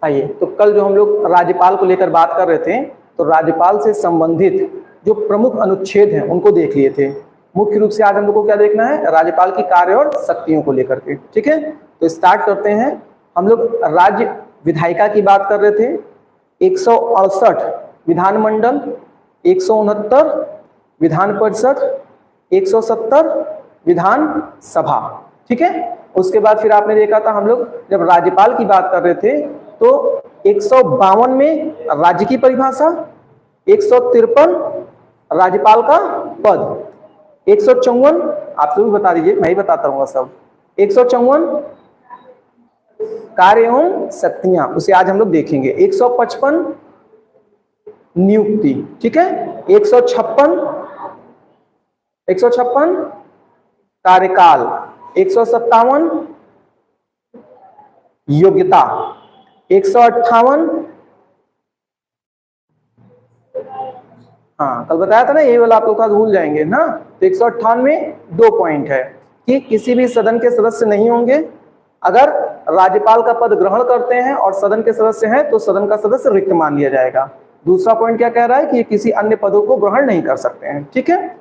आइए, तो कल जो हम लोग राज्यपाल को लेकर बात कर रहे थे, तो राज्यपाल से संबंधित जो प्रमुख अनुच्छेद हैं उनको देख लिए थे। मुख्य रूप से आज हम लोग को क्या देखना है, राज्यपाल की कार्य और शक्तियों को लेकर के। ठीक है, तो स्टार्ट करते हैं। हम लोग राज्य विधायिका की बात कर रहे थे। 168 विधानमंडल, 169 विधान परिषद, 170 विधानसभा। ठीक है, उसके बाद फिर आपने देखा था हम लोग जब राज्यपाल की बात कर रहे थे तो 152 में राज्य की परिभाषा, 153 राज्यपाल का पद, 154 आप लोग भी बता दीजिए, मैं ही बताता रहूंगा सब। 154 कार्य एवं शक्तियां, उसे आज हम लोग देखेंगे। 155 नियुक्ति। ठीक है, 156 कार्यकाल, 157 योग्यता, 158 हाँ कल बताया था ना, ये वाला आप लोग का भूल जाएंगे ना। तो 158 में 2 पॉइंट है कि किसी भी सदन के सदस्य नहीं होंगे अगर राज्यपाल का पद ग्रहण करते हैं और सदन के सदस्य हैं तो सदन का सदस्य रिक्त मान लिया जाएगा। दूसरा पॉइंट क्या कह रहा है कि ये किसी अन्य पदों को ग्रहण नहीं कर सकते हैं। ठीक है,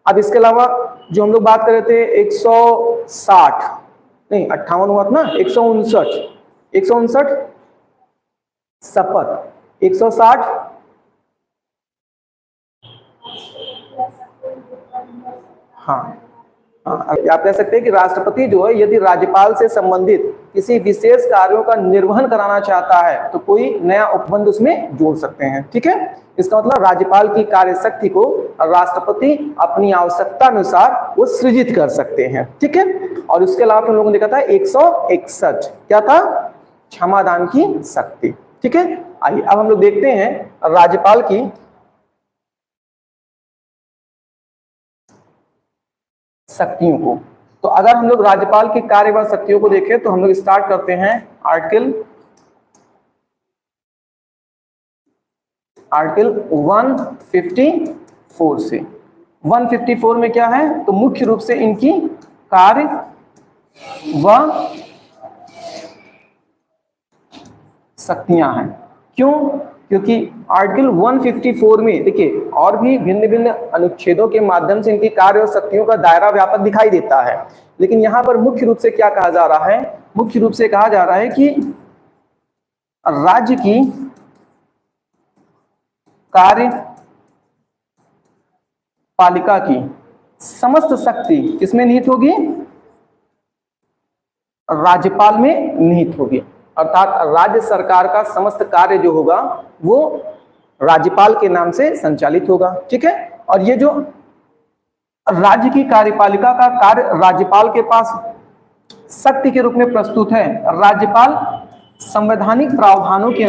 अब इसके अलावा जो हम लोग बात कर रहे थे 160 नहीं 58 हुआ था ना, 159 शपथ, 160 हाँ आप कह सकते हैं कि राष्ट्रपति जो है यदि राज्यपाल से संबंधित किसी विशेष कार्यों का निर्वहन कराना चाहता है तो कोई नया उपबंध उसमें जोड़ सकते हैं। ठीक है, इसका मतलब राज्यपाल की कार्य शक्ति को राष्ट्रपति अपनी आवश्यकता अनुसार वो सृजित कर सकते हैं। ठीक है, और उसके अलावा हम लोगों ने देखा था 161 क्या था, क्षमादान की शक्ति। ठीक है, आइए अब हम लोग देखते हैं राज्यपाल की शक्तियों को। तो अगर हम लोग राज्यपाल की कार्य व शक्तियों को देखें तो हम लोग स्टार्ट करते हैं आर्टिकल 154 से। 154 में क्या है, तो मुख्य रूप से इनकी कार्य व शक्तियां हैं। क्यों, क्योंकि आर्टिकल 154 में देखिए और भी भिन्न भिन्न अनुच्छेदों के माध्यम से इनकी कार्य और शक्तियों का दायरा व्यापक दिखाई देता है, लेकिन यहां पर मुख्य रूप से क्या कहा जा रहा है, मुख्य रूप से कहा जा रहा है कि राज्य की कार्य पालिका की समस्त शक्ति किसमें निहित होगी, राज्यपाल में निहित होगी। अर्थात राज्य सरकार का समस्त कार्य जो होगा वो राज्यपाल के नाम से संचालित होगा। ठीक है, और ये जो राज्य की कार्यपालिका का कार्य राज्यपाल के पास शक्ति के रूप में प्रस्तुत है। राज्यपाल संवैधानिक प्रावधानों के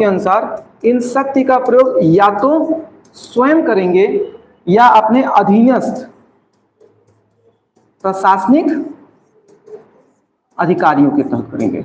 अनुसार इन शक्ति का प्रयोग या तो स्वयं करेंगे या अपने अधीनस्थ प्रशासनिक अधिकारियों के तहत करेंगे।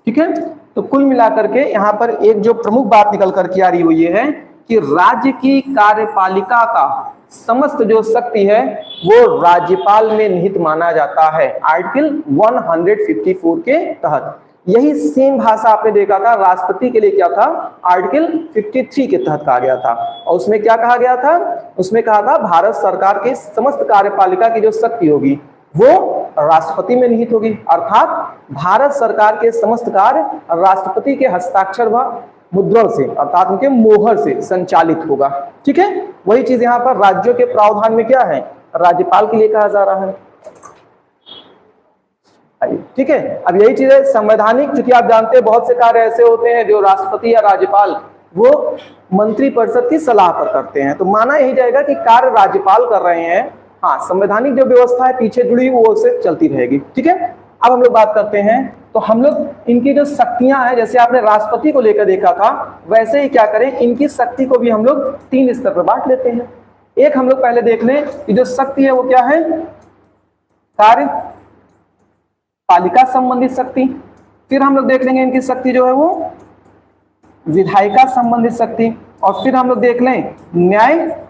ठीक है, तो कुल मिलाकर के यहां पर एक जो प्रमुख बात निकल कर के आ रही है वो ये है कि राज्य की कार्यपालिका का समस्त जो शक्ति है वो राज्यपाल में निहित माना जाता है आर्टिकल 154 के तहत। यही सेम भाषा आपने देखा था राष्ट्रपति के लिए क्या था, आर्टिकल 53 के तहत कहा गया था। और उसमें क्या कहा गया था, उसमें कहा था भारत सरकार के समस्त कार्यपालिका की जो शक्ति होगी वो राष्ट्रपति में निहित होगी। अर्थात भारत सरकार के समस्त कार्य राष्ट्रपति के हस्ताक्षर व मुद्रण से अर्थात उनके मोहर से संचालित होगा। ठीक है, वही चीज यहाँ पर राज्यों के प्रावधान में क्या है, राज्यपाल के लिए कहा जा रहा है। ठीक है, अब यही चीज है संवैधानिक, क्योंकि आप जानते हैं बहुत से कार्य ऐसे होते हैं जो राष्ट्रपति या राज्यपाल वो मंत्री परिषद की सलाह पर करते हैं, तो माना यही जाएगा कि कार्य राज्यपाल कर रहे हैं। हाँ, संवैधानिक जो व्यवस्था है पीछे जुड़ी वो उससे चलती रहेगी। ठीक है, अब हम लोग बात करते हैं, तो हम लोग इनकी जो शक्तियां हैं जैसे आपने राष्ट्रपति को लेकर देखा था वैसे ही क्या करें, इनकी शक्ति को भी हम लोग 3 स्तर पर बांट लेते हैं। एक हम लोग पहले देख लें कि जो शक्ति है वो क्या है, कार्य पालिका संबंधित शक्ति। फिर हम लोग देख लेंगे इनकी शक्ति जो है वो विधायिका संबंधित शक्ति, और फिर हम लोग देख लें न्यायपालिका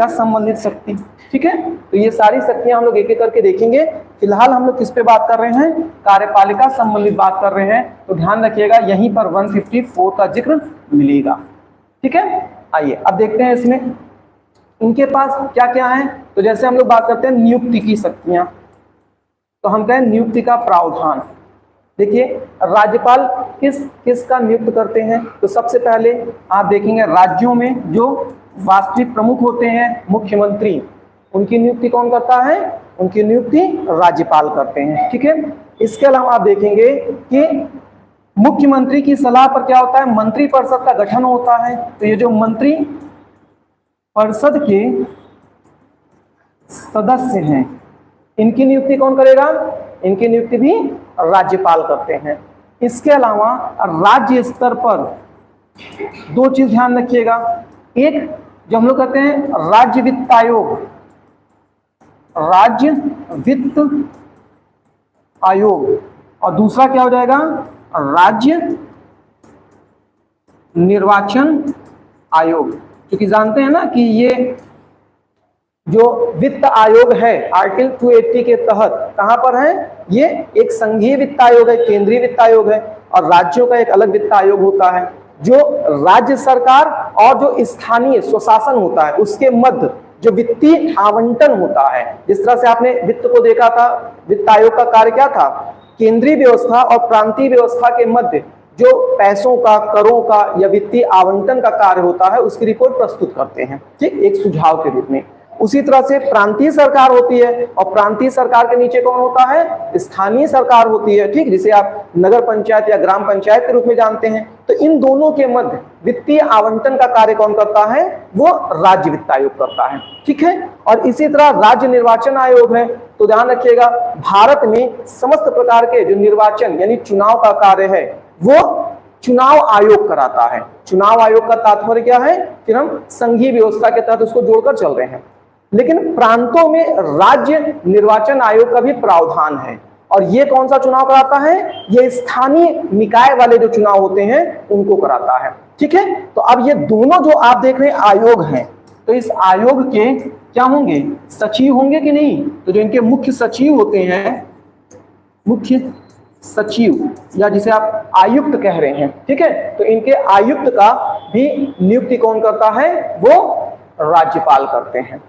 संबंधित शक्ति। ठीक है, तो ये सारी शक्तियां हम लोग एक एक करके देखेंगे। फिलहाल हम लोग किस पे बात कर रहे हैं, कार्यपालिका संबंधित बात कर रहे हैं, तो ध्यान रखिएगा यहीं पर 154 का जिक्र मिलेगा। ठीक है, आइए अब देखते हैं इसमें इनके पास क्या क्या है। तो जैसे हम लोग बात करते हैं नियुक्ति की शक्तियां, तो हम कहें नियुक्ति का प्रावधान। देखिए राज्यपाल किसका नियुक्त करते हैं, तो सबसे पहले आप देखेंगे राज्यों में जो वास्तविक प्रमुख होते हैं, मुख्यमंत्री, उनकी नियुक्ति कौन करता है, उनकी नियुक्ति राज्यपाल करते हैं। ठीक है, इसके अलावा आप देखेंगे कि मुख्यमंत्री की सलाह पर क्या होता है, मंत्री परिषद का गठन होता है। तो ये जो मंत्री परिषद के सदस्य हैं, इनकी नियुक्ति कौन करेगा, इनकी नियुक्ति भी राज्यपाल करते हैं। इसके अलावा राज्य स्तर पर दो चीज ध्यान रखिएगा, एक जो हम लोग कहते हैं राज्य वित्त आयोग, राज्य वित्त आयोग, और दूसरा क्या हो जाएगा, राज्य निर्वाचन आयोग। क्योंकि जानते हैं ना कि ये जो वित्त आयोग है आर्टिकल 280 के तहत कहां पर है, ये एक संघीय वित्त आयोग है, केंद्रीय वित्त आयोग है, और राज्यों का एक अलग वित्त आयोग होता है जो राज्य सरकार और जो स्थानीय स्वशासन होता है उसके मध्य जो वित्तीय आवंटन होता है। जिस तरह से आपने वित्त को देखा था, वित्त आयोग का कार्य क्या था, केंद्रीय व्यवस्था और प्रांतीय व्यवस्था के मध्य जो पैसों का, करों का या वित्तीय आवंटन का कार्य होता है उसकी रिपोर्ट प्रस्तुत करते हैं, ठीक, एक सुझाव के रूप में। उसी तरह से प्रांतीय सरकार होती है, और प्रांतीय सरकार के नीचे कौन होता है, स्थानीय सरकार होती है, ठीक, जिसे आप नगर पंचायत या ग्राम पंचायत के रूप में जानते हैं। तो इन दोनों के मध्य वित्तीय आवंटन का कार्य कौन करता है, वो राज्य वित्त आयोग करता है। ठीक है, और इसी तरह राज्य निर्वाचन आयोग है। तो ध्यान रखिएगा भारत में समस्त प्रकार के जो निर्वाचन यानी चुनाव का कार्य है वो चुनाव आयोग कराता है। चुनाव आयोग का तात्पर्य क्या है, फिर हम संघीय व्यवस्था के तहत उसको जोड़कर चल रहे हैं। लेकिन प्रांतों में राज्य निर्वाचन आयोग का भी प्रावधान है, और ये कौन सा चुनाव कराता है, ये स्थानीय निकाय वाले जो चुनाव होते हैं उनको कराता है। ठीक है, तो अब ये दोनों जो आप देख रहे हैं आयोग हैं, तो इस आयोग के क्या होंगे, सचिव होंगे कि नहीं, तो जो इनके मुख्य सचिव होते हैं, मुख्य सचिव या जिसे आप आयुक्त कह रहे हैं, ठीक है, तो इनके आयुक्त का भी नियुक्ति कौन करता है, वो राज्यपाल करते हैं।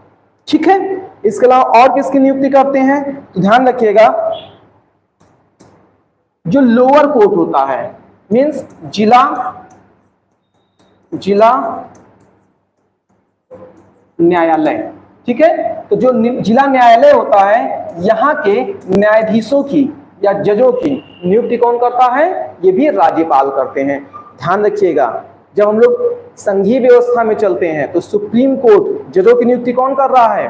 ठीक है, इसके अलावा और किसकी नियुक्ति करते हैं, तो ध्यान रखिएगा जो लोअर कोर्ट होता है, मींस जिला न्यायालय, ठीक है, तो जो जिला न्यायालय होता है यहाँ के न्यायाधीशों की या जजों की नियुक्ति कौन करता है, ये भी राज्यपाल करते हैं। ध्यान रखिएगा जब हम लोग संघीय व्यवस्था में चलते हैं तो सुप्रीम कोर्ट जजों की नियुक्ति कौन कर रहा है,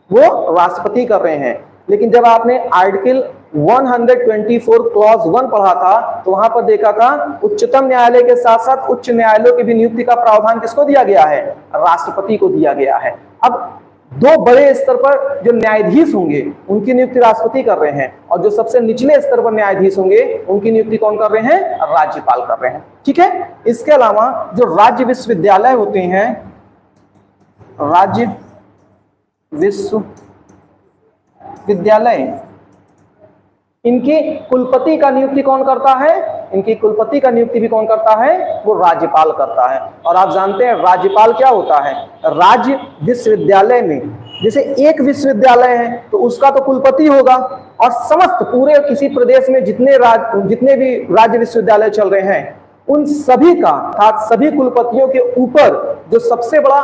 वो राष्ट्रपति कर रहे हैं। लेकिन जब आपने आर्टिकल 124 क्लॉज 1 पढ़ा था तो वहां पर देखा था उच्चतम न्यायालय के साथ साथ उच्च न्यायालयों की भी नियुक्ति का प्रावधान किसको दिया गया है, राष्ट्रपति को दिया गया है। अब दो बड़े स्तर पर जो न्यायाधीश होंगे उनकी नियुक्ति राष्ट्रपति कर रहे हैं, और जो सबसे निचले स्तर पर न्यायाधीश होंगे उनकी नियुक्ति कौन कर रहे हैं, राज्यपाल कर रहे हैं। ठीक है, इसके अलावा जो राज्य विश्वविद्यालय होते हैं, राज्य विश्वविद्यालय, इनके कुलपति का नियुक्ति कौन करता है, इनकी कुलपति का नियुक्ति भी कौन करता है, वो राज्यपाल करता है। और आप जानते हैं राज्यपाल क्या होता है, राज्य विश्वविद्यालय में जैसे एक विश्वविद्यालय है तो उसका तो कुलपति होगा, और समस्त पूरे किसी प्रदेश में जितने भी राज्य विश्वविद्यालय चल रहे हैं उन सभी का अर्थात सभी कुलपतियों के ऊपर जो सबसे बड़ा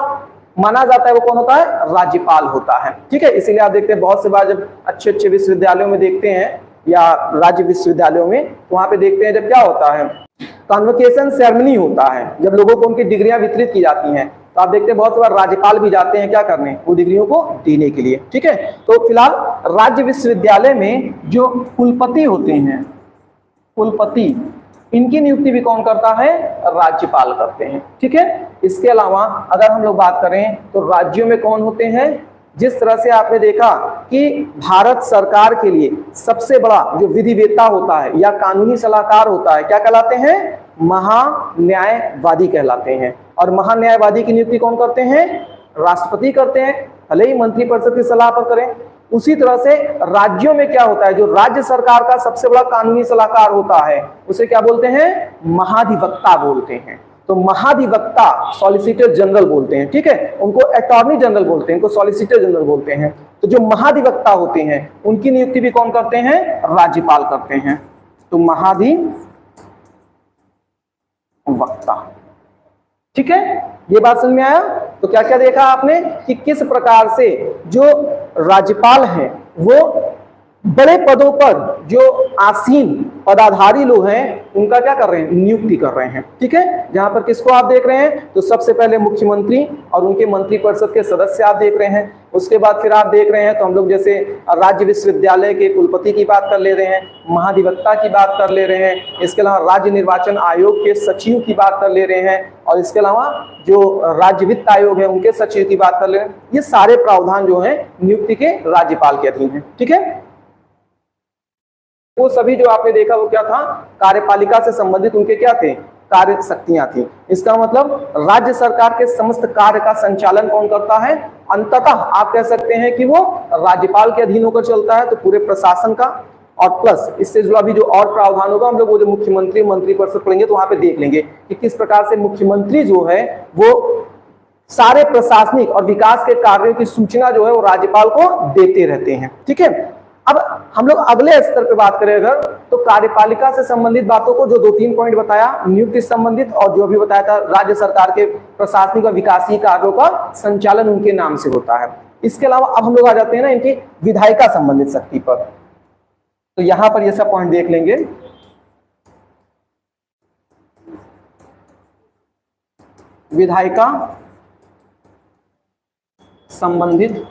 माना जाता है वो कौन होता है, राज्यपाल होता है। ठीक है, इसीलिए आप देखते हैं बहुत से बार जब अच्छे अच्छे विश्वविद्यालयों में देखते हैं या राज्य विश्वविद्यालयों में, तो वहां पे देखते हैं जब क्या होता है, कॉन्वोकेशन सेरेमनी होता है, जब लोगों को उनकी डिग्रियां वितरित की जाती हैं, तो आप देखते हैं बहुत बार राज्यपाल भी जाते हैं क्या करने, वो डिग्रियों को देने के लिए। ठीक है, तो फिलहाल राज्य विश्वविद्यालय में जो कुलपति होते हैं, कुलपति, इनकी नियुक्ति भी कौन करता है, राज्यपाल करते हैं। ठीक है, इसके अलावा अगर हम लोग बात करें तो राज्यों में कौन होते हैं, जिस तरह से आपने देखा कि भारत सरकार के लिए सबसे बड़ा जो विधिवेत्ता होता है या कानूनी सलाहकार होता है क्या कहलाते हैं, महान्यायवादी कहलाते हैं। और महान्यायवादी की नियुक्ति कौन करते हैं? राष्ट्रपति करते हैं, भले ही मंत्रिपरिषद की सलाह पर करें। उसी तरह से राज्यों में क्या होता है, जो राज्य सरकार का सबसे बड़ा कानूनी सलाहकार होता है उसे क्या बोलते हैं? महाधिवक्ता बोलते हैं। तो महाधिवक्ता सॉलिसिटर जनरल बोलते हैं, ठीक है, उनको अटॉर्नी जनरल बोलते हैं, उनको सॉलिसिटर जनरल बोलते हैं। तो जो महाधिवक्ता होते हैं उनकी नियुक्ति भी कौन करते हैं? राज्यपाल करते हैं। तो महाधिवक्ता, ठीक है, ये बात समझ में आया? तो क्या क्या देखा आपने कि किस प्रकार से जो राज्यपाल हैं वो बड़े पदों पर जो आसीन पदाधारी लोग हैं उनका क्या कर रहे हैं? नियुक्ति कर रहे हैं, ठीक है। जहां पर किसको आप देख रहे हैं? तो सबसे पहले मुख्यमंत्री और उनके मंत्रिपरिषद के सदस्य आप देख रहे हैं। उसके बाद फिर आप देख रहे हैं तो हम लोग जैसे राज्य विश्वविद्यालय के कुलपति की बात कर ले रहे हैं, महाधिवक्ता की बात कर ले रहे हैं, इसके अलावा राज्य निर्वाचन आयोग के सचिव की बात कर ले रहे हैं, और इसके अलावा जो राज्य वित्त आयोग है उनके सचिव की बात कर ले रहे हैं। ये सारे प्रावधान जो है नियुक्ति के राज्यपाल के अधीन है, ठीक है। वो सभी जो आपने देखा वो क्या था? कार्यपालिका से संबंधित उनके क्या थे? कार्य शक्तियां थी। इसका मतलब राज्य सरकार के समस्त कार्य का संचालन कौन करता है? अंततः आप कह सकते हैं कि वो राज्यपाल के अधीन होकर चलता है, तो पूरे प्रशासन का। और प्लस इससे जुड़ा भी जो और प्रावधान होगा हम लोग वो जो मुख्यमंत्री मंत्रिपरिषद पढ़ेंगे तो वहां पे देख लेंगे कि किस प्रकार से मुख्यमंत्री जो है वो सारे प्रशासनिक और विकास के कार्यों की सूचना जो है वो राज्यपाल को देते रहते हैं, ठीक है। अब हम लोग अगले स्तर पे बात करें अगर, तो कार्यपालिका से संबंधित बातों को जो 2-3 पॉइंट बताया, नियुक्ति से संबंधित और जो भी बताया था राज्य सरकार के प्रशासनिक और विकासीय कार्यों का संचालन उनके नाम से होता है। इसके अलावा अब हम लोग आ जाते हैं ना इनकी विधायिका संबंधित शक्ति पर। तो यहां पर ये सब पॉइंट देख लेंगे। विधायिका संबंधित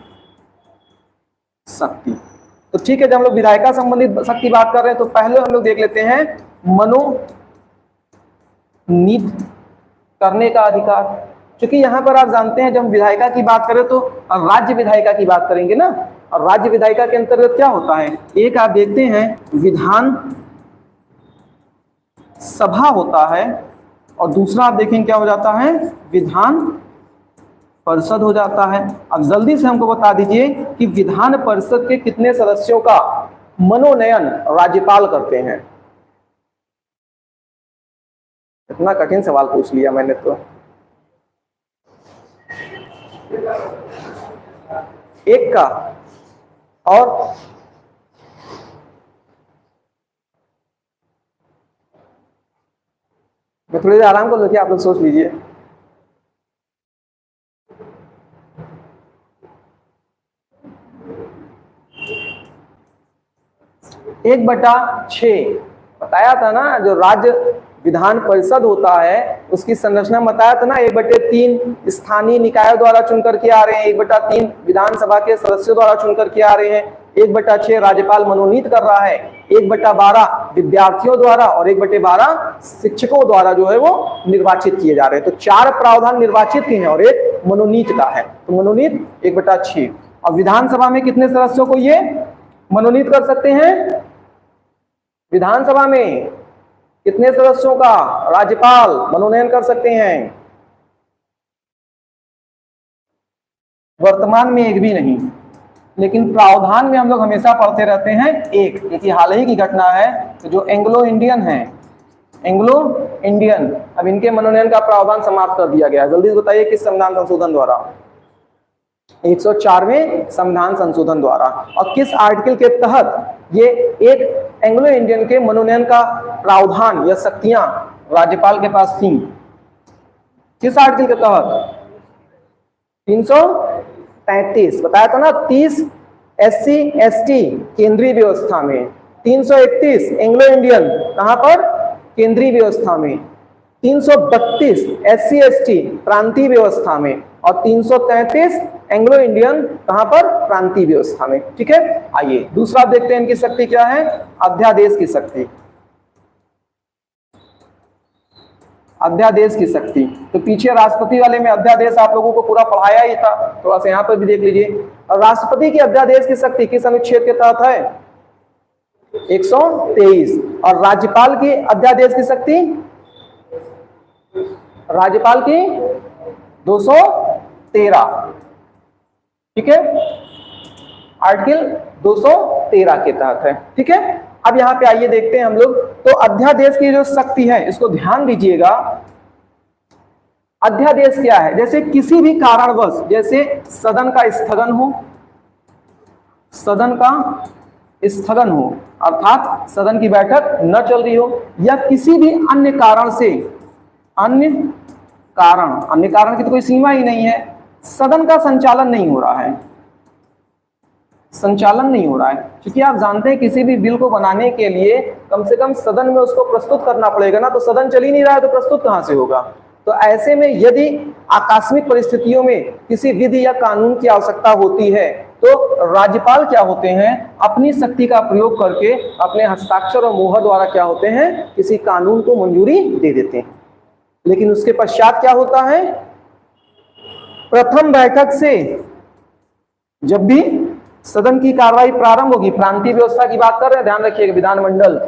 शक्ति, तो ठीक है, जब हम लोग विधायिका संबंधित शक्ति बात कर रहे हैं तो पहले हम लोग देख लेते हैं मनोनीत करने का अधिकार। क्योंकि यहां पर आप जानते हैं जब हम विधायिका की बात करें तो राज्य विधायिका की बात करेंगे ना, और राज्य विधायिका के अंतर्गत क्या होता है? एक आप देखते हैं विधान सभा होता है, और दूसरा आप देखेंगे क्या हो जाता है? विधान परिषद हो जाता है। अब जल्दी से हमको बता दीजिए कि विधान परिषद के कितने सदस्यों का मनोनयन राज्यपाल करते हैं? इतना कठिन सवाल पूछ लिया मैंने तो। एक का, और मैं थोड़ी देर आराम कर लूँ, आप लोग सोच लीजिए। एक बटा 6 बताया था ना, जो राज्य विधान परिषद होता है उसकी संरचना बताया था ना, 1/3 स्थानीय निकायों द्वारा चुनकर के आ रहे हैं, 1/3 विधानसभा के सदस्यों द्वारा चुनकर के आ रहे हैं, 1/6 राज्यपाल मनोनीत कर रहा है, 1/12 विद्यार्थियों द्वारा और 1/12 शिक्षकों द्वारा जो है वो निर्वाचित किए जा रहे हैं। तो 4 प्रावधान निर्वाचित के हैं और 1 मनोनीत का है। तो मनोनीत 1/6। और विधानसभा में कितने सदस्यों को ये मनोनीत कर सकते हैं? विधानसभा में कितने सदस्यों का राज्यपाल मनोनयन कर सकते हैं? वर्तमान में एक भी नहीं, लेकिन प्रावधान में हम लोग हमेशा पढ़ते रहते हैं एक, क्योंकि हाल ही की घटना है। तो जो एंग्लो इंडियन है, एंग्लो इंडियन, अब इनके मनोनयन का प्रावधान समाप्त कर दिया गया। जल्दी से बताइए किस संविधान संशोधन द्वारा? 104वें संविधान संशोधन द्वारा। और किस आर्टिकल के तहत ये एक एंग्लो इंडियन के मनोनयन का प्रावधान या शक्तियां राज्यपाल के पास थी? किस आर्टिकल के तहत? 333 बताया था ना। 30 SC ST केंद्रीय व्यवस्था में, 331 एंग्लो इंडियन कहां पर? केंद्रीय व्यवस्था में, 332 SC ST प्रांतीय व्यवस्था में, और 333 एंग्लो इंडियन कहां पर? प्रांतीय व्यवस्था में, ठीक है। आइए दूसरा देखते हैं इनकी शक्ति क्या है? अध्यादेश की शक्ति। अध्यादेश की शक्ति, तो पीछे राष्ट्रपति वाले में अध्यादेश आप लोगों को पूरा पढ़ाया ही था, थोड़ा सा यहाँ पर भी देख लीजिए। और राष्ट्रपति की अध्यादेश की शक्ति किस अनुच्छेद के तहत है? 123। और राज्यपाल की अध्यादेश की शक्ति राज्यपाल की 213, ठीक है, आर्टिकल 213 के तहत है, ठीक है। अब यहाँ पे आइए देखते हैं हम लोग, तो अध्यादेश की जो शक्ति है इसको ध्यान दीजिएगा। अध्यादेश क्या है? जैसे किसी भी कारणवश, जैसे सदन का स्थगन हो, सदन का स्थगन हो अर्थात सदन की बैठक न चल रही हो, या किसी भी अन्य कारण से, अन्य कारण की तो कोई सीमा ही नहीं है, सदन का संचालन नहीं हो रहा है, संचालन नहीं हो रहा है, क्योंकि आप जानते हैं किसी भी बिल को बनाने के लिए कम से कम सदन में उसको प्रस्तुत करना पड़ेगा ना, तो सदन चल ही नहीं रहा है तो प्रस्तुत कहां से होगा। तो ऐसे में यदि आकस्मिक परिस्थितियों में किसी विधि या कानून की आवश्यकता होती है तो राज्यपाल क्या होते हैं, अपनी शक्ति का प्रयोग करके अपने हस्ताक्षर और मोहर द्वारा क्या होते हैं, किसी कानून को मंजूरी दे देते हैं। लेकिन उसके पश्चात क्या होता है, प्रथम बैठक से जब भी सदन की कार्रवाई प्रारंभ होगी, प्रांतीय व्यवस्था की बात कर रहे हैं, ध्यान रखिएगा, विधानमंडल,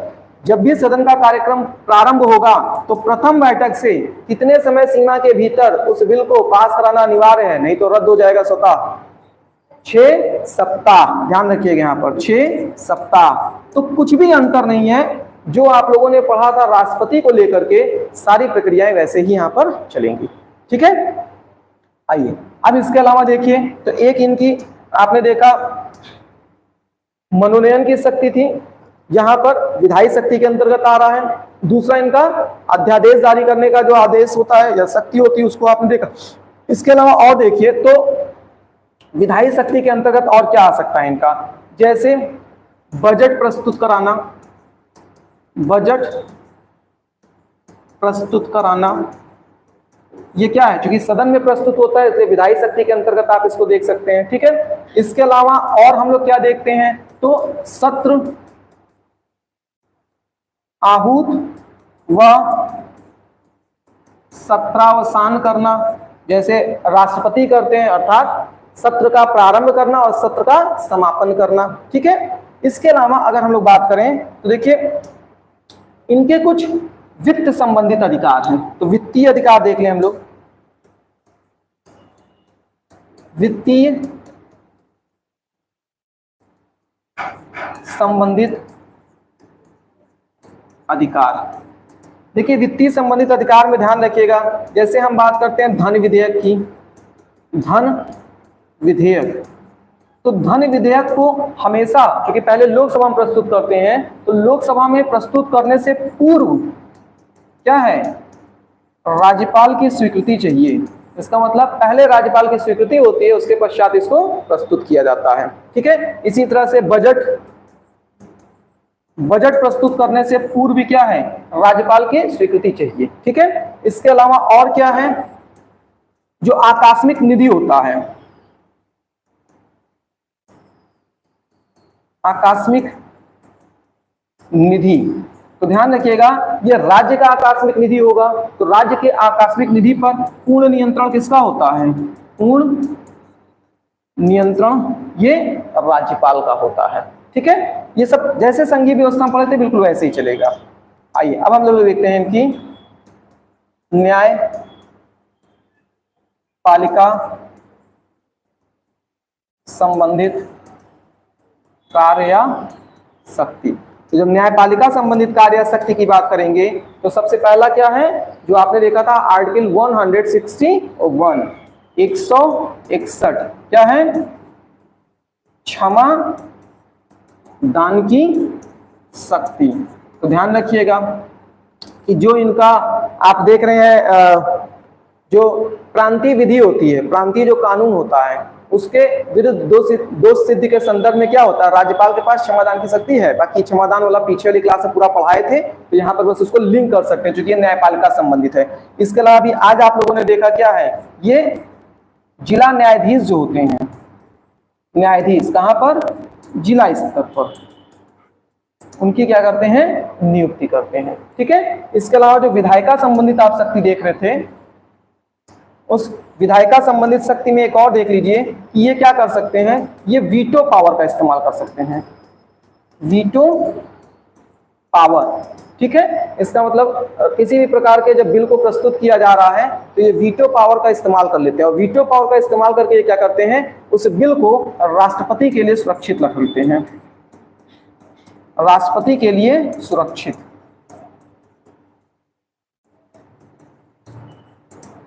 जब भी सदन का कार्यक्रम प्रारंभ होगा तो प्रथम बैठक से कितने समय सीमा के भीतर उस बिल को पास कराना अनिवार्य है, नहीं तो रद्द हो जाएगा स्वतः। 6 सप्ताह, ध्यान रखिएगा यहाँ पर 6 सप्ताह। तो कुछ भी अंतर नहीं है, जो आप लोगों ने पढ़ा था राष्ट्रपति को लेकर के, सारी प्रक्रियाएं वैसे ही यहाँ पर चलेंगी, ठीक है। आइए अब इसके अलावा देखिए, तो एक इनकी आपने देखा मनोनयन की शक्ति थी, यहां पर विधायी शक्ति के अंतर्गत आ रहा है। दूसरा इनका अध्यादेश जारी करने का जो आदेश होता है या शक्ति होती है उसको आपने देखा। इसके अलावा और देखिए तो विधायी शक्ति के अंतर्गत और क्या आ सकता है इनका, जैसे बजट प्रस्तुत कराना, बजट प्रस्तुत कराना, ये क्या है, क्योंकि सदन में प्रस्तुत होता है इसलिए विधायी शक्ति के अंतर्गत आप इसको देख सकते हैं, ठीक है। इसके अलावा और हम लोग क्या देखते हैं, तो सत्र आहूत व सत्रावसान करना, जैसे राष्ट्रपति करते हैं, अर्थात सत्र का प्रारंभ करना और सत्र का समापन करना, ठीक है। इसके अलावा अगर हम लोग बात करें तो देखिए इनके कुछ वित्त संबंधित अधिकार हैं, तो वित्तीय अधिकार देख लें हम लोग। वित्तीय संबंधित अधिकार, देखिए वित्तीय संबंधित अधिकार में ध्यान रखिएगा, जैसे हम बात करते हैं धन विधेयक की, धन विधेयक, तो धन विधेयक को हमेशा, क्योंकि पहले लोकसभा में प्रस्तुत करते हैं, तो लोकसभा में प्रस्तुत करने से पूर्व क्या है, राज्यपाल की स्वीकृति चाहिए। इसका मतलब पहले राज्यपाल की स्वीकृति होती है, उसके पश्चात इसको प्रस्तुत किया जाता है, ठीक है। इसी तरह से बजट प्रस्तुत करने से पूर्व भी क्या है, राज्यपाल की स्वीकृति चाहिए, ठीक है। इसके अलावा और क्या है, जो आकस्मिक निधि होता है, आकस्मिक निधि, तो ध्यान रखिएगा ये राज्य का आकस्मिक निधि होगा, तो राज्य के आकस्मिक निधि पर पूर्ण नियंत्रण किसका होता है, पूर्ण नियंत्रण ये राज्यपाल का होता है, ठीक है। ये सब जैसे संघीय व्यवस्था पढ़े थे बिल्कुल वैसे ही चलेगा। आइए अब हम लोग देखते हैं इनकी न्याय पालिका संबंधित कार्य या शक्ति। तो जब न्यायपालिका संबंधित कार्य या शक्ति की बात करेंगे तो सबसे पहला क्या है, जो आपने देखा था आर्टिकल 161 161 क्या है, क्षमा दान की शक्ति। तो ध्यान रखिएगा कि जो इनका आप देख रहे हैं, जो प्रांतीय विधि होती है, प्रांतीय जो कानून होता है, उसके विरुद्ध दोष सिद्धि के संदर्भ में क्या होता है, राज्यपाल के पास क्षमादान की शक्ति है। बाकी क्षमादान वाला पीछे वाली क्लास में पूरा पढ़ाए थे, तो यहाँ पर बस उसको लिंक कर सकते हैं, क्योंकि ये न्यायपालिका संबंधित है। इसके अलावा भी आज आप लोगों ने देखा क्या है, ये जिला न्यायाधीश जो होते हैं, न्यायाधीश कहाँ पर, जिला स्तर पर, उनकी क्या करते हैं, नियुक्ति करते हैं, ठीक है। इसके अलावा जो विधायिका संबंधित आप शक्ति देख रहे थे, उस विधायिका संबंधित शक्ति में एक और देख लीजिए कि ये क्या कर सकते हैं, ये वीटो पावर का इस्तेमाल कर सकते हैं, वीटो पावर। ठीक है। इसका मतलब किसी भी प्रकार के जब बिल को प्रस्तुत किया जा रहा है तो ये वीटो पावर का इस्तेमाल कर लेते हैं, और वीटो पावर का इस्तेमाल करके ये क्या करते हैं, उस बिल को राष्ट्रपति के लिए सुरक्षित रख लेते हैं, राष्ट्रपति के लिए सुरक्षित।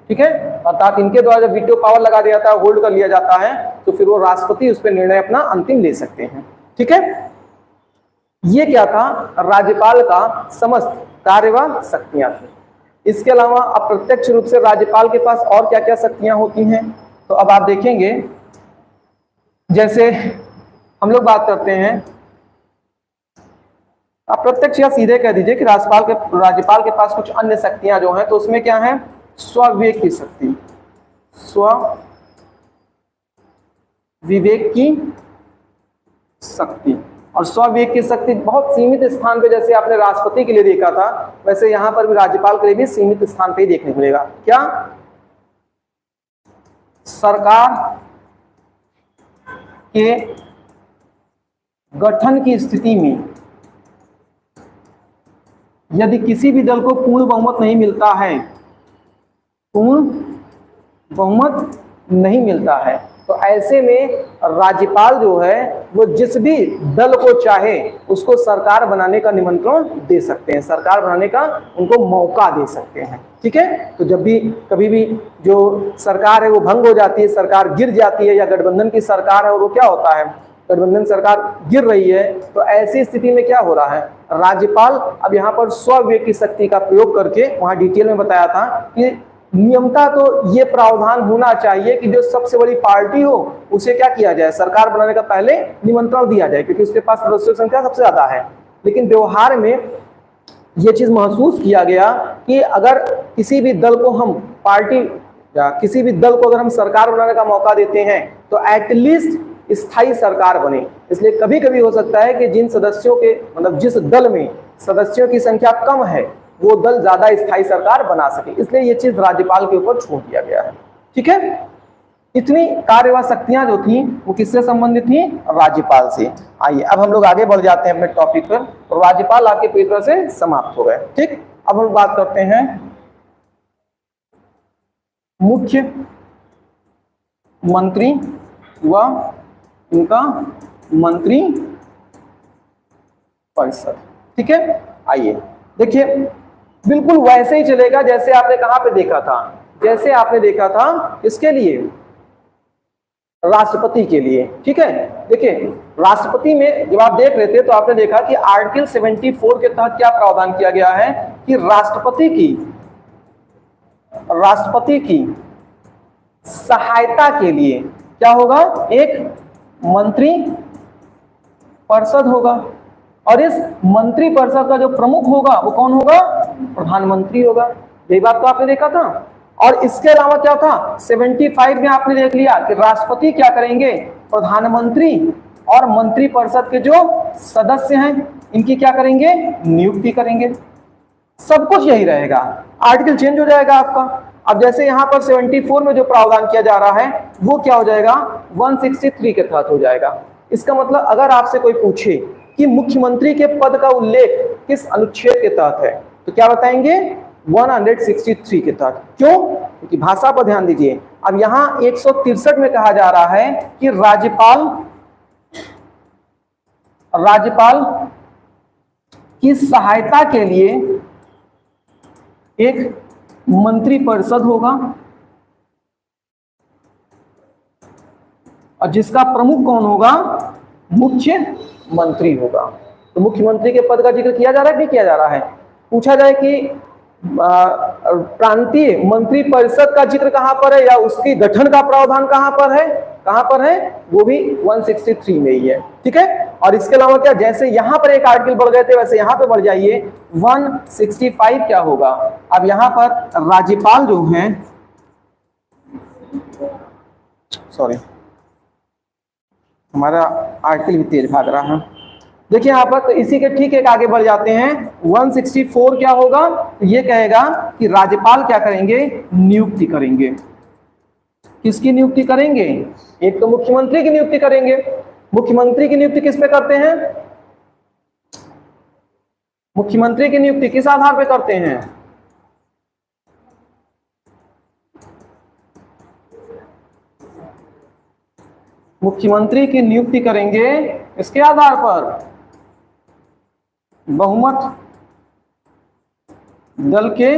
ठीक है, अर्थात इनके द्वारा जब वीटो पावर लगा दिया जाता है, होल्ड कर लिया जाता है, तो फिर वो राष्ट्रपति उस पर निर्णय अपना अंतिम ले सकते हैं। ठीक है, ये क्या था, राज्यपाल का समस्त कार्य व शक्तियां थी। इसके अलावा अप्रत्यक्ष रूप से राज्यपाल के पास और क्या क्या शक्तियां होती हैं, तो अब आप देखेंगे, जैसे हम लोग बात करते हैं, अप्रत्यक्ष या सीधे कह दीजिए कि राज्यपाल के पास कुछ अन्य शक्तियां जो हैं, तो उसमें क्या है, स्वविवेक की शक्ति, स्व विवेक की शक्ति। और स्वविवेक की शक्ति बहुत सीमित स्थान पे, जैसे आपने राष्ट्रपति के लिए देखा था, वैसे यहां पर भी राज्यपाल के लिए भी सीमित स्थान पे ही देखने को मिलेगा। क्या, सरकार के गठन की स्थिति में यदि किसी भी दल को पूर्ण बहुमत नहीं मिलता है, पूर्ण बहुमत नहीं मिलता है, तो ऐसे में राज्यपाल जो है वो जिस भी दल को चाहे उसको सरकार बनाने का निमंत्रण दे सकते हैं, सरकार बनाने का उनको मौका दे सकते हैं। ठीक है, तो जब भी कभी भी जो सरकार है वो भंग हो जाती है, सरकार गिर जाती है, या गठबंधन की सरकार है और वो क्या होता है, गठबंधन सरकार गिर रही है, तो ऐसी स्थिति में क्या हो रहा है, राज्यपाल अब यहाँ पर स्वविवेक की शक्ति का प्रयोग करके, वहां डिटेल में बताया था कि नियमता तो ये प्रावधान होना चाहिए कि जो सबसे बड़ी पार्टी हो उसे क्या किया जाए, सरकार बनाने का पहले निमंत्रण दिया जाए, क्योंकि उसके पास सदस्यों की संख्या सबसे ज्यादा है। लेकिन व्यवहार में ये चीज महसूस किया गया कि अगर किसी भी दल को हम पार्टी या किसी भी दल को अगर हम सरकार बनाने का मौका देते हैं तो एटलीस्ट स्थायी सरकार बने। इसलिए कभी कभी हो सकता है कि जिन सदस्यों के मतलब जिस दल में सदस्यों की संख्या कम है वो दल ज्यादा स्थायी सरकार बना सके, इसलिए ये चीज राज्यपाल के ऊपर छोड़ दिया गया है। ठीक है, इतनी कार्य व शक्तियां जो थी वो किससे संबंधित थी, राज्यपाल से। आइए अब हम लोग आगे बढ़ जाते हैं अपने टॉपिक पर, तो राज्यपाल आपके पेपर से समाप्त हो गए। ठीक, अब हम बात करते हैं मुख्य मंत्री व उनका मंत्री परिषद। ठीक है, आइए देखिए बिल्कुल वैसे ही चलेगा जैसे आपने कहां पे देखा था, जैसे आपने देखा था इसके लिए, राष्ट्रपति के लिए। ठीक है, देखिए राष्ट्रपति में जब आप देख रहे थे तो आपने देखा कि आर्टिकल 74 के तहत क्या प्रावधान किया गया है कि राष्ट्रपति की सहायता के लिए क्या होगा, एक मंत्री परिषद होगा, और इस मंत्री परिषद का जो प्रमुख होगा वो कौन होगा, प्रधानमंत्री होगा। यही बात तो आपने देखा था। और इसके अलावा क्या था, 75 में आपने देख लिया कि राष्ट्रपति क्या करेंगे, प्रधानमंत्री और मंत्री परिषद के जो सदस्य हैं इनकी क्या करेंगे, नियुक्ति करेंगे। सब कुछ यही रहेगा, आर्टिकल चेंज हो जाएगा आपका। अब जैसे यहाँ पर 74 में जो प्रावधान किया जा रहा है वो क्या हो जाएगा, 163 के तहत हो जाएगा। इसका मतलब अगर आपसे कोई पूछे कि मुख्यमंत्री के पद का उल्लेख किस अनुच्छेद के तहत है, तो क्या बताएंगे, 163 के तहत। क्यों, क्योंकि भाषा पर ध्यान दीजिए। अब यहां 163 में कहा जा रहा है कि राज्यपाल की सहायता के लिए एक मंत्री परिषद होगा और जिसका प्रमुख कौन होगा, मुख्य मंत्री होगा। तो मुख्यमंत्री के पद का जिक्र किया जा रहा है, नहीं किया जा रहा है। पूछा जाए कि प्रांतीय मंत्री परिषद का जिक्र कहां पर है या उसकी गठन का प्रावधान कहां पर है, वो भी 163 में ही है। ठीक है, और इसके अलावा क्या, जैसे यहां पर एक आर्टिकल बढ़ गए थे वैसे यहां पे बढ़ जाइए, 165 क्या होगा। अब यहां पर राज्यपाल जो हैं, सॉरी हमारा आर्टिकल भी तेज भाग रहा है, देखिए यहाँ पर, तो इसी के ठीक एक आगे बढ़ जाते हैं। 164 क्या होगा, ये कहेगा कि राज्यपाल क्या करेंगे, नियुक्ति करेंगे। किसकी नियुक्ति करेंगे, एक तो मुख्यमंत्री की नियुक्ति करेंगे। मुख्यमंत्री की नियुक्ति किस पे करते हैं, मुख्यमंत्री की नियुक्ति किस आधार पर करते हैं? मुख्यमंत्री की नियुक्ति करेंगे इसके आधार पर, बहुमत दल के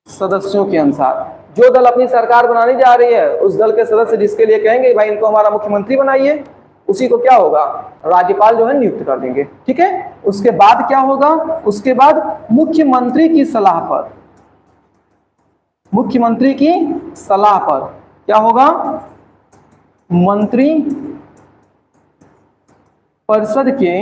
सदस्यों के अनुसार। जो दल अपनी सरकार बनाने जा रही है उस दल के सदस्य जिसके लिए कहेंगे भाई इनको हमारा मुख्यमंत्री बनाइए, उसी को क्या होगा, राज्यपाल जो है नियुक्त कर देंगे। ठीक है, उसके बाद क्या होगा, उसके बाद मुख्यमंत्री की सलाह पर, मुख्यमंत्री की सलाह पर क्या होगा, मंत्री परिषद के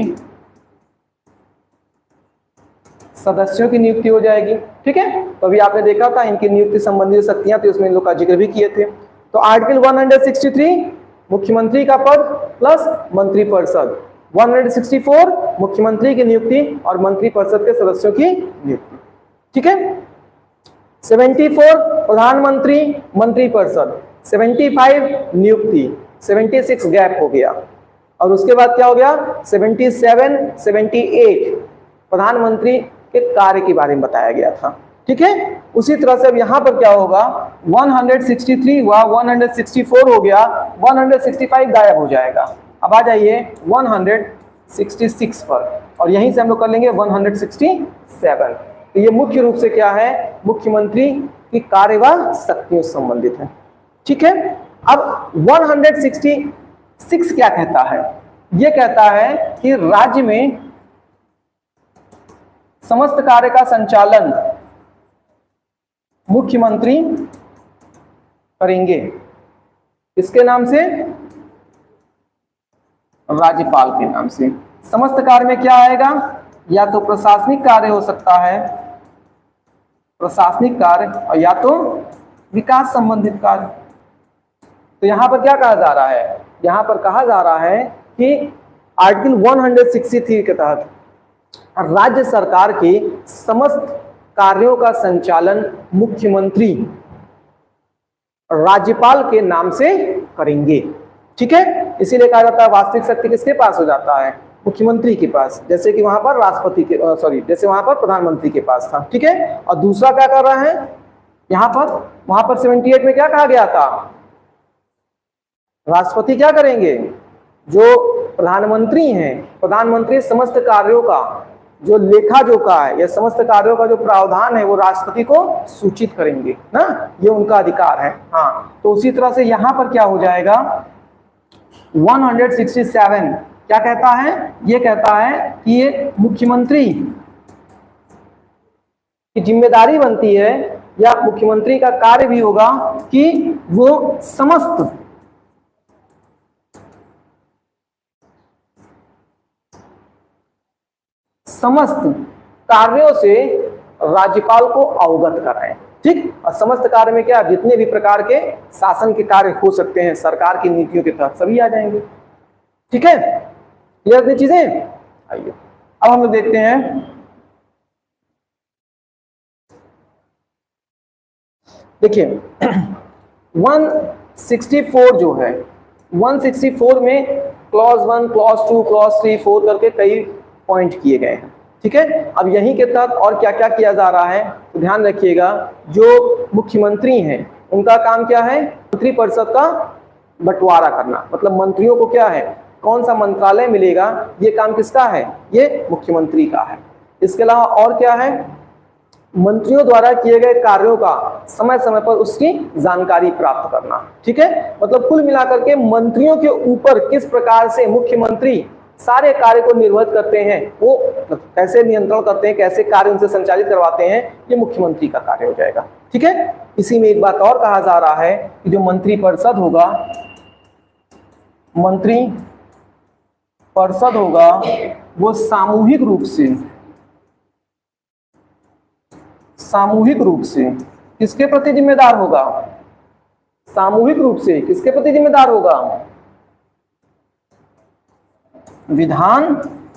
सदस्यों की नियुक्ति हो जाएगी। ठीक है, तो अभी आपने देखा था इनकी नियुक्ति संबंधी शक्तियां थी, उसमें इन लोग का जिक्र भी किए थे। तो आर्टिकल 163 मुख्यमंत्री का पद प्लस मंत्री परिषद, 164 मुख्यमंत्री की नियुक्ति और मंत्री परिषद के सदस्यों की नियुक्ति। ठीक है, 74 प्रधानमंत्री मंत्री परिषद, 75 नियुक्ति, 76 गैप हो गया। और उसके बाद क्या हो गया, 77 78 प्रधानमंत्री के कार्य के बारे में बताया गया था। ठीक है, उसी तरह से अब यहां पर क्या होगा, 163 हुआ, 164 हो गया, 165 गायब हो जाएगा। अब आ जाइए 166 पर और यहीं से हम लोग कर लेंगे 167। तो ये मुख्य रूप से क्या है, मुख्यमंत्री की कार्यवाह शक्तियों से संबंधित है। ठीक है, अब 166 क्या कहता है, ये कहता है कि राज्य में समस्त कार्य का संचालन मुख्यमंत्री करेंगे, इसके नाम से, राज्यपाल के नाम से। समस्त कार्य में क्या आएगा, या तो प्रशासनिक कार्य हो सकता है, प्रशासनिक कार्य, और या तो विकास संबंधित कार्य। तो यहां पर क्या कहा जा रहा है, यहां पर कहा जा रहा है कि आर्टिकल 163 के तहत राज्य सरकार के समस्त कार्यों का संचालन मुख्यमंत्री राज्यपाल के नाम से करेंगे। ठीक है, इसीलिए कहा जाता है वास्तविक शक्ति किसके पास हो जाता है, मुख्यमंत्री के पास, जैसे कि वहां पर राष्ट्रपति के जैसे वहां पर प्रधानमंत्री के पास था। ठीक है, और दूसरा क्या कर रहा है यहां पर, वहां पर 78 में क्या कहा गया था, राष्ट्रपति क्या करेंगे, जो प्रधानमंत्री हैं, प्रधानमंत्री समस्त कार्यों का जो लेखा जोखा है या समस्त कार्यों का जो प्रावधान है वो राष्ट्रपति को सूचित करेंगे ना, ये उनका अधिकार है। हाँ, तो उसी तरह से यहां पर क्या हो जाएगा, 167 क्या कहता है, ये कहता है कि ये मुख्यमंत्री की जिम्मेदारी बनती है या मुख्यमंत्री का कार्य भी होगा कि वो समस्त कार्यों से राज्यपाल को अवगत कराएं। ठीक, और समस्त कार्य में क्या, जितने भी प्रकार के शासन के कार्य हो सकते हैं सरकार की नीतियों के तहत सभी आ जाएंगे। ठीक है, क्लियर चीजें। आइए अब हम लोग देखते हैं, देखिए 164 जो है, 164 में क्लॉज 1, क्लॉज 2, क्लॉज 3, 4 करके कई पॉइंट किए गए हैं। ठीक है, अब यहीं के तहत और क्या क्या किया जा रहा है, तो ध्यान रखिएगा, जो मुख्यमंत्री हैं उनका काम क्या है, मंत्री परिषद का बंटवारा करना, मतलब मंत्रियों को क्या है, कौन सा मंत्रालय मिलेगा, ये काम किसका है, ये मुख्यमंत्री का है। इसके अलावा और क्या है, मंत्रियों द्वारा किए गए कार्यों का समय समय पर उसकी जानकारी प्राप्त करना। ठीक है, मतलब कुल मिलाकर के मंत्रियों के ऊपर किस प्रकार से मुख्यमंत्री सारे कार्य को निर्वहित करते हैं, वो कैसे नियंत्रण करते हैं, कैसे कार्य उनसे संचालित करवाते हैं, ये मुख्यमंत्री का कार्य हो जाएगा। ठीक है, इसी में एक बात और कहा जा रहा है कि जो मंत्री परिषद होगा, मंत्री परिषद होगा वो सामूहिक रूप से किसके प्रति जिम्मेदार होगा, सामूहिक रूप से किसके प्रति जिम्मेदार होगा, विधान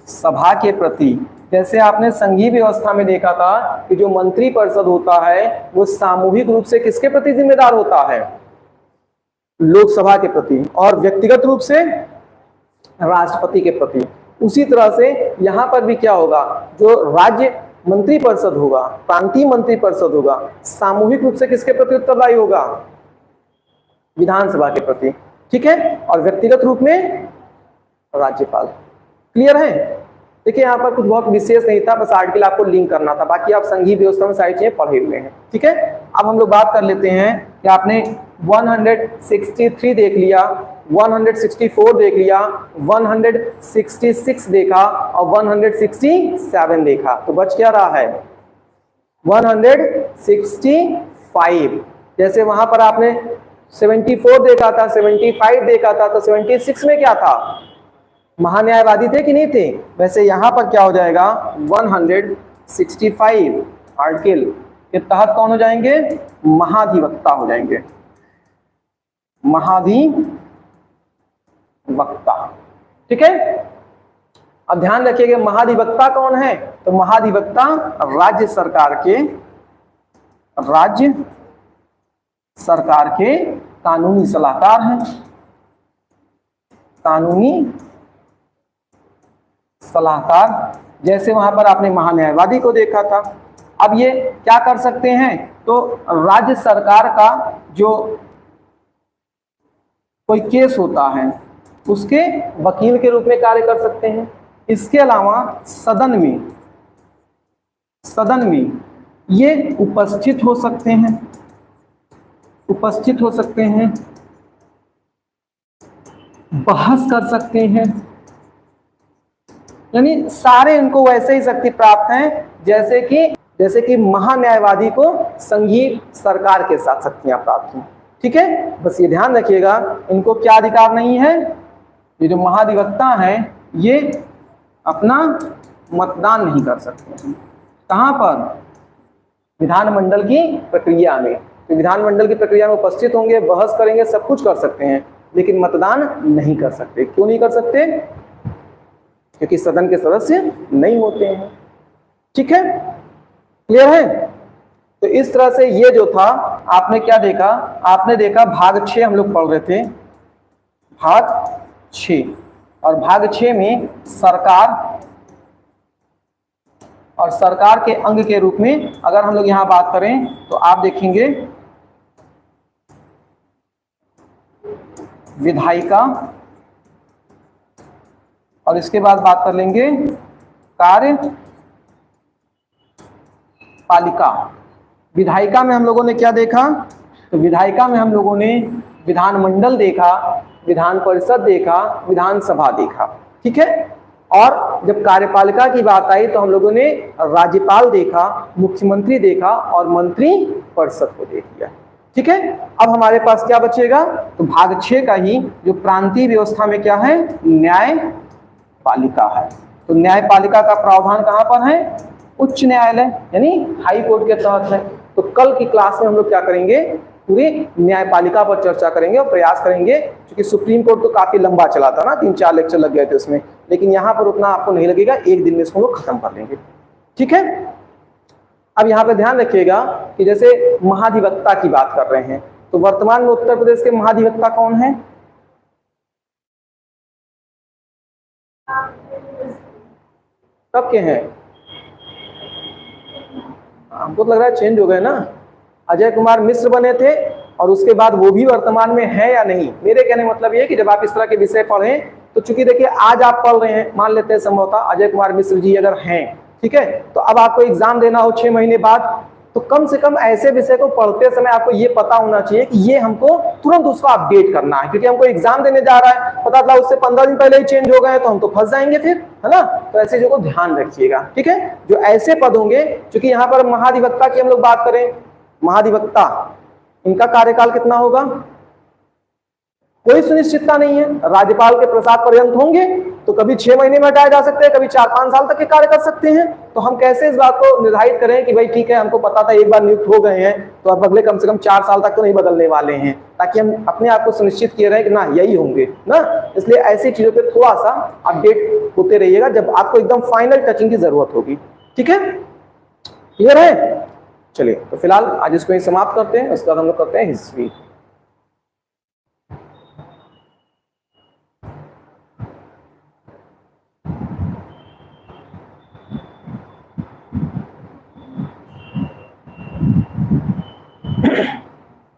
सभा के प्रति। जैसे आपने संघीय व्यवस्था में देखा था कि जो मंत्री परिषद होता है वो सामूहिक रूप से किसके प्रति जिम्मेदार होता है, लोकसभा के प्रति, और व्यक्तिगत रूप से राष्ट्रपति के प्रति। उसी तरह से यहाँ पर भी क्या होगा, जो राज्य मंत्रिपरिषद होगा, प्रांतीय मंत्रिपरिषद होगा, सामूहिक रूप से किसके प्रति उत्तरदायी होगा, विधानसभा के प्रति, ठीक है, और व्यक्तिगत रूप में राज्यपाल। क्लियर है? देखिए यहाँ पर कुछ बहुत विशेष नहीं था, बस आर्टिकल आपको लिंक करना था, बाकी आप संघीय व्यवस्था में सारी चीजें पढ़े हुए हैं, ठीक है। अब हम लोग बात कर लेते हैं कि आपने 163 देख लिया, 164 देख लिया, 166 देखा और 167 देखा, तो बच क्या रहा है 165। जैसे वहां पर आपने 74 देखा था, 75 देखा था, तो 76 में क्या था, महान्यायवादी थे कि नहीं थे, वैसे यहां पर क्या हो जाएगा 165 आर्टिकल के तहत कौन हो जाएंगे, महाधिवक्ता हो जाएंगे, महाधिवक्ता, ठीक है। अब ध्यान रखिएगा महाधिवक्ता कौन है, तो महाधिवक्ता राज्य सरकार के कानूनी सलाहकार हैं, कानूनी सलाहकार। जैसे वहां पर आपने महान्यायवादी को देखा था। अब ये क्या कर सकते हैं, तो राज्य सरकार का जो कोई केस होता है उसके वकील के रूप में कार्य कर सकते हैं। इसके अलावा सदन में ये उपस्थित हो सकते हैं, बहस कर सकते हैं, यानी सारे इनको वैसे ही शक्ति प्राप्त हैं जैसे कि महान्यायवादी को संघीय सरकार के साथ शक्तियां प्राप्त हैं, ठीक है। बस ये ध्यान रखिएगा इनको क्या अधिकार नहीं है, ये जो महाधिवक्ता हैं ये अपना मतदान नहीं कर सकते हैं। कहां पर, विधानमंडल की प्रक्रिया में। तो विधानमंडल की प्रक्रिया में उपस्थित होंगे, बहस करेंगे, सब कुछ कर सकते हैं, लेकिन मतदान नहीं कर सकते। क्यों नहीं कर सकते, क्योंकि सदन के सदस्य नहीं होते हैं, ठीक है। क्लियर है? तो इस तरह से ये जो था आपने क्या देखा, आपने देखा भाग 6 हम लोग पढ़ रहे थे, भाग 6, और भाग 6 में सरकार और सरकार के अंग के रूप में अगर हम लोग यहां बात करें तो आप देखेंगे विधायिका, और इसके बाद बात कर लेंगे कार्यपालिका। विधायिका में हम लोगों ने क्या देखा, तो विधायिका में हम लोगों ने विधानमंडल देखा, विधान परिषद देखा, विधानसभा देखा, ठीक है। और जब कार्यपालिका की बात आई तो हम लोगों ने राज्यपाल देखा, मुख्यमंत्री देखा और मंत्री परिषद को देख लिया, ठीक है। अब हमारे पास क्या बचेगा, तो भाग 6 का ही जो प्रांतीय व्यवस्था में क्या है, न्यायपालिका है। तो न्यायपालिका का प्रावधान कहां पर है, उच्च न्यायालय यानी हाई कोर्ट के तहत है। तो कल की क्लास में हम लोग क्या करेंगे, पूरी न्यायपालिका पर चर्चा करेंगे और प्रयास करेंगे, क्योंकि सुप्रीम कोर्ट तो काफी लंबा चला था ना, 3-4 लेक्चर लग गए थे उसमें, लेकिन यहाँ पर उतना आपको नहीं लगेगा, एक दिन में इसको हम लोग खत्म कर लेंगे, ठीक है। अब यहाँ पे ध्यान रखिएगा कि जैसे महाधिवक्ता की बात कर रहे हैं, तो वर्तमान में उत्तर प्रदेश के महाधिवक्ता कौन है, कब के हैं, हमको तो लग रहा है चेंज हो गए ना, अजय कुमार मिश्र बने थे और उसके बाद वो भी वर्तमान में है या नहीं। मेरे कहने मतलब ये कि जब आप इस तरह के विषय पढ़ें तो चूंकि देखिए आज आप पढ़ रहे हैं, मान लेते हैं संभवतः अजय कुमार मिश्र जी अगर हैं, ठीक है, तो अब आपको एग्जाम देना हो 6 महीने बाद, तो कम से कम ऐसे विषय को पढ़ते समय आपको ये पता होना चाहिए कि ये हमको तुरंत उसको अपडेट करना है, क्योंकि हमको एग्जाम देने जा रहा है, पता चला उससे 15 दिन पहले ही चेंज हो गए तो हम तो फंस जाएंगे फिर, है ना। तो ऐसे चीजों को ध्यान रखिएगा, ठीक है। जो ऐसे पद होंगे, क्योंकि यहाँ पर महाधिवक्ता की हम लोग बात करें, महाधिवक्ता इनका कार्यकाल कितना होगा, कोई सुनिश्चितता नहीं है, राज्यपाल के प्रसाद पर्यंत होंगे, तो कभी 6 महीने में हटाए जा सकते हैं, कभी 4-5 साल तक के कार्य कर सकते हैं। तो हम कैसे इस बात को निर्धारित करें कि भाई ठीक है, हमको पता था एक बार नियुक्त हो गए हैं तो अब अगले कम से कम 4 साल तक तो नहीं बदलने वाले हैं, ताकि हम अपने आप को सुनिश्चित किए रहे कि ना यही होंगे ना। इसलिए ऐसी चीजों पर थोड़ा सा अपडेट होते रहिएगा जब आपको एकदम फाइनल टचिंग की जरूरत होगी, ठीक है। क्लियर है? चलिए, तो फिलहाल आज इसको ही समाप्त करते हैं, उसके बाद हम लोग करते हैं हिस्ट्री।